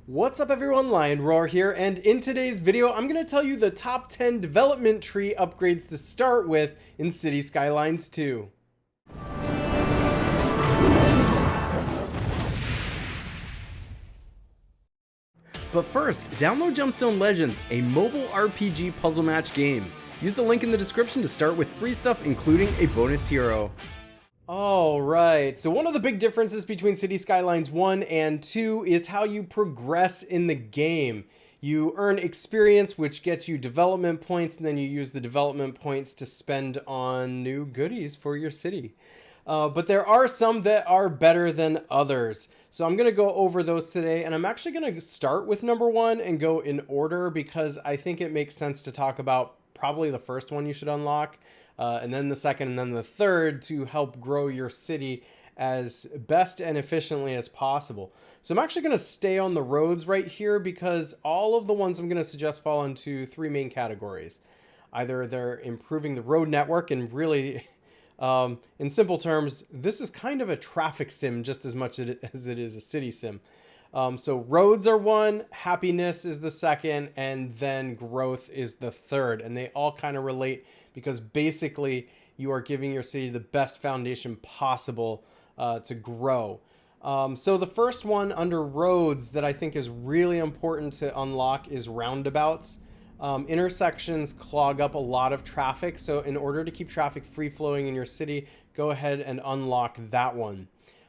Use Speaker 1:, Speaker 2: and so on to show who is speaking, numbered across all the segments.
Speaker 1: What's up everyone, Lion Roar here, and in today's video I'm going to tell you the top 10 development tree upgrades to start with in City Skylines 2. But first, download Gemstone Legends, a mobile RPG puzzle match game. Use the link in the description to start with free stuff, including a bonus hero. Alright, so one of the big differences between City Skylines 1 and 2 is how you progress in the game. You earn experience, which gets you development points, and then you use the development points to spend on new goodies for your city. But there are some that are better than others. So I'm going to go over those today, and I'm actually going to start with number 1 and go in order because I think it makes sense to talk about probably the first one you should unlock. And then the second, and then the third to help grow your city as best and efficiently as possible. So I'm actually going to stay on the roads right here because all of the ones I'm going to suggest fall into three main categories. Either they're improving the road network, and really, in simple terms, this is kind of a traffic sim just as much as it is a city sim. So roads are one, happiness is the second, and then growth is the third. And they all kind of relate because basically you are giving your city the best foundation possible to grow. So the first one under roads that I think is really important to unlock is roundabouts. Intersections clog up a lot of traffic. So in order to keep traffic free flowing in your city, go ahead and unlock that one.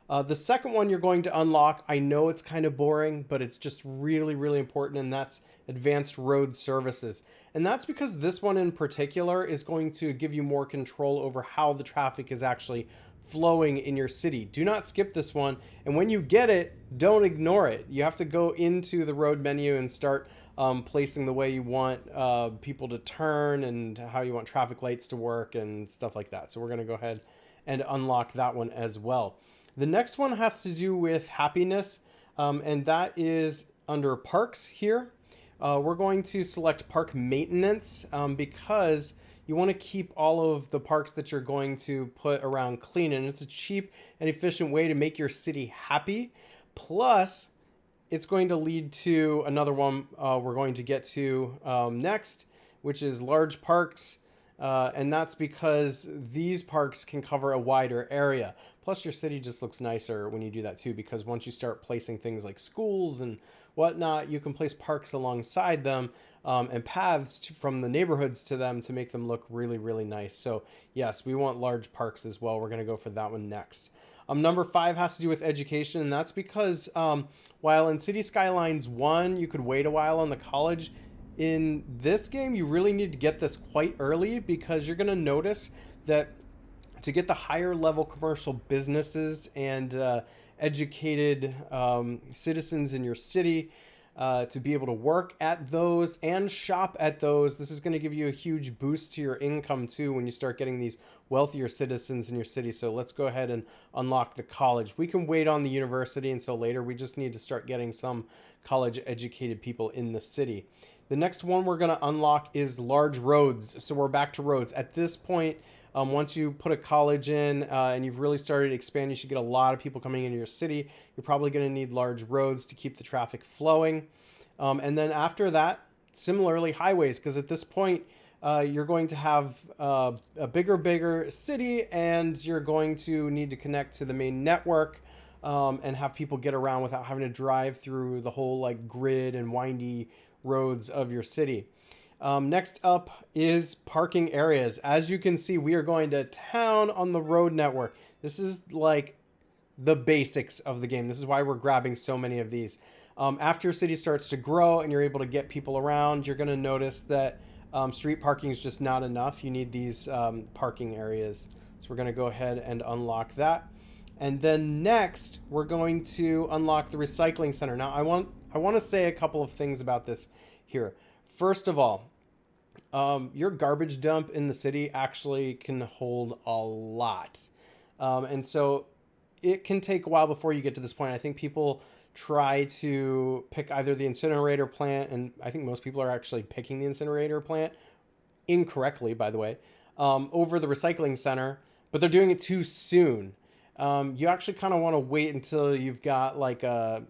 Speaker 1: The second one you're going to unlock, I know it's kind of boring, but it's just really, really important, and that's advanced road services. And that's because this one in particular is going to give you more control over how the traffic is actually flowing in your city. Do not skip this one, and when you get it, don't ignore it. You have to go into the road menu and start placing the way you want people to turn and how you want traffic lights to work and stuff like that. So we're going to go ahead and unlock that one as well. The next one has to do with happiness, and that is under parks here. We're going to select park maintenance because you want to keep all of the parks that you're going to put around clean, and it's a cheap and efficient way to make your city happy. Plus, it's going to lead to another one we're going to get to next, which is large parks. And that's because these parks can cover a wider area. Plus, your city just looks nicer when you do that too, because once you start placing things like schools and whatnot, you can place parks alongside them and paths from the neighborhoods to them to make them look really, really nice. So yes, we want large parks as well. We're going to go for that one next. Number 5 has to do with education, and that's because while in City Skylines 1, you could wait a while on the college, in this game, you really need to get this quite early because you're going to notice that to get the higher level commercial businesses and educated citizens in your city to be able to work at those and shop at those, this is going to give you a huge boost to your income too when you start getting these wealthier citizens in your city. So let's go ahead and unlock the college. We can wait on the university until later. We just need to start getting some college educated people in the city. The next one we're going to unlock is large roads. So we're back to roads. At this point, once you put a college in and you've really started to expand, you should get a lot of people coming into your city. You're probably going to need large roads to keep the traffic flowing. And then after that, similarly, highways, because at this point, you're going to have a bigger city, and you're going to need to connect to the main network and have people get around without having to drive through the whole like grid and windy roads of your city. Next up is parking areas. As you can see, we are going to town on the road network. This is like the basics of the game. This is why we're grabbing so many of these. After your city starts to grow and you're able to get people around, you're going to notice that street parking is just not enough. You need these parking areas. So we're going to go ahead and unlock that. And then next, we're going to unlock the recycling center. Now, I want to say a couple of things about this here. First of all, your garbage dump in the city actually can hold a lot. And so it can take a while before you get to this point. I think people try to pick either the incinerator plant, and I think most people are actually picking the incinerator plant incorrectly, by the way, over the recycling center, but they're doing it too soon. You actually kind of want to wait until you've got like a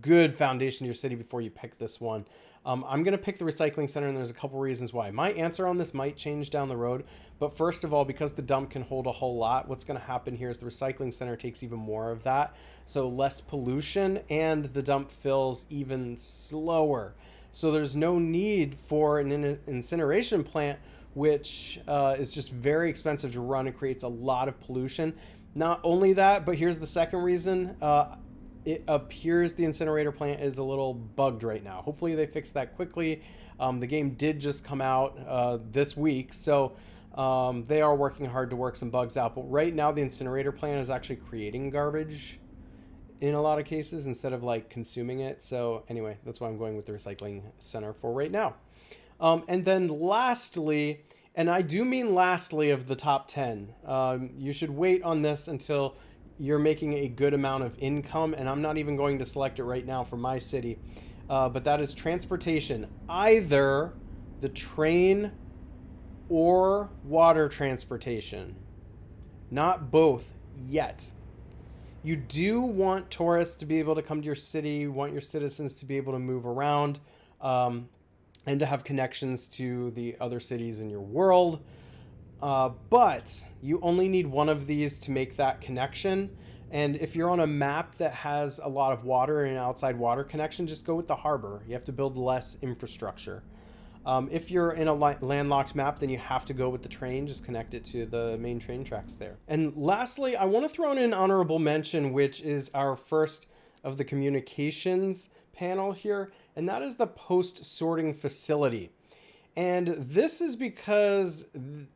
Speaker 1: good foundation to your city before you pick this one. I'm going to pick the recycling center, and there's a couple reasons why. My answer on this might change down the road, but first of all, because the dump can hold a whole lot, what's going to happen here is the recycling center takes even more of that, so less pollution, and the dump fills even slower. So there's no need for an incineration plant, which is just very expensive to run and creates a lot of pollution. Not only that, but here's the second reason. It appears the incinerator plant is a little bugged right now. Hopefully they fix that quickly. The game did just come out this week, so they are working hard to work some bugs out. But right now the incinerator plant is actually creating garbage in a lot of cases instead of like consuming it. So anyway, that's why I'm going with the recycling center for right now. And then lastly, and I do mean lastly of the top 10, you should wait on this until you're making a good amount of income, and I'm not even going to select it right now for my city, but that is transportation. Either the train or water transportation. Not both yet. You do want tourists to be able to come to your city, you want your citizens to be able to move around, and to have connections to the other cities in your world. But you only need one of these to make that connection. And if you're on a map that has a lot of water and an outside water connection, just go with the harbor. You have to build less infrastructure. If you're in a landlocked map, then you have to go with the train. Just connect it to the main train tracks there. And lastly, I want to throw in an honorable mention, which is our first of the communications panel here, and that is the post sorting facility. And this is because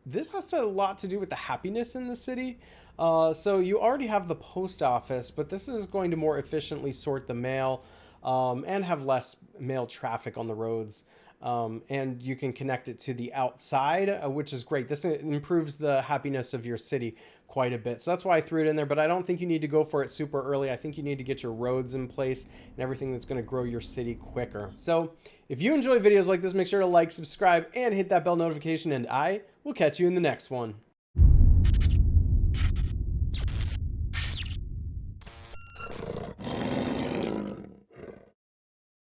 Speaker 1: this has a lot to do with the happiness in the city. So you already have the post office, but this is going to more efficiently sort the mail and have less mail traffic on the roads. And you can connect it to the outside, which is great. This improves the happiness of your city quite a bit. So that's why I threw it in there, but I don't think you need to go for it super early. I think you need to get your roads in place and everything that's going to grow your city quicker. So if you enjoy videos like this, make sure to like, subscribe, and hit that bell notification, and I will catch you in the next one.